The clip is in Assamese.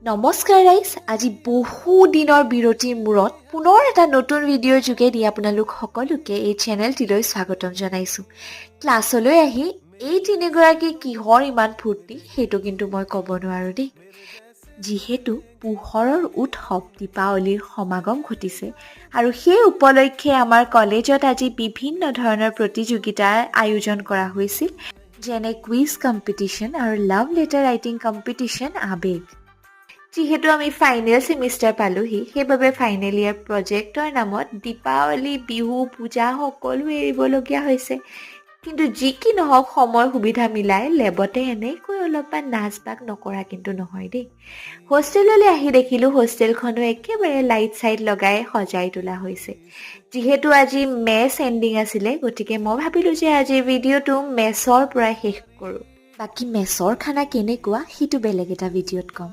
নমস্কাৰ গাইজ, আজি বহু দিনৰ বিৰতিৰ মূৰত পুনৰ এটা নতুন ভিডিঅ'ৰ যোগেদি আপোনালোক সকলোকে এই চেনেলটিলৈ স্বাগতম জনাইছোঁ। ক্লাছলৈ আহি এই তিনিগৰাকী কিহৰ ইমান ফূৰ্তি সেইটো কিন্তু মই ক'ব নোৱাৰোঁ দেই। যিহেতু পোহৰৰ উৎসৱ দীপাৱলীৰ সমাগম ঘটিছে আৰু সেই উপলক্ষে আমাৰ কলেজত আজি বিভিন্ন ধৰণৰ প্ৰতিযোগিতাৰ আয়োজন কৰা হৈছিল, যেনে কুইজ কম্পিটিশ্যন আৰু লাভ লেটাৰ ৰাইটিং কম্পিটিশ্যন আবেগ। যিহেতু আমি ফাইনেল ছেমিষ্টাৰ পালোহি, সেইবাবে ফাইনেল ইয়াৰ প্ৰজেক্টৰ নামত দীপাৱলী, বিহু, পূজা সকলো এৰিবলগীয়া হৈছে। কিন্তু যি কি নহওক সময় সুবিধা মিলাই লেবতে এনেকৈ অলপমান নাচ বাগ নকৰা কিন্তু নহয় দেই। হোষ্টেললৈ আহি দেখিলোঁ হোষ্টেলখনো একেবাৰে লাইট চাইট লগাই সজাই তোলা হৈছে। যিহেতু আজি মেছ এণ্ডিং আছিলে, গতিকে মই ভাবিলোঁ যে আজিৰ ভিডিঅ'টো মেছৰ পৰাই শেষ কৰোঁ। বাকী মেছৰ খানা কেনেকুৱা সেইটো বেলেগ এটা ভিডিঅ'ত ক'ম।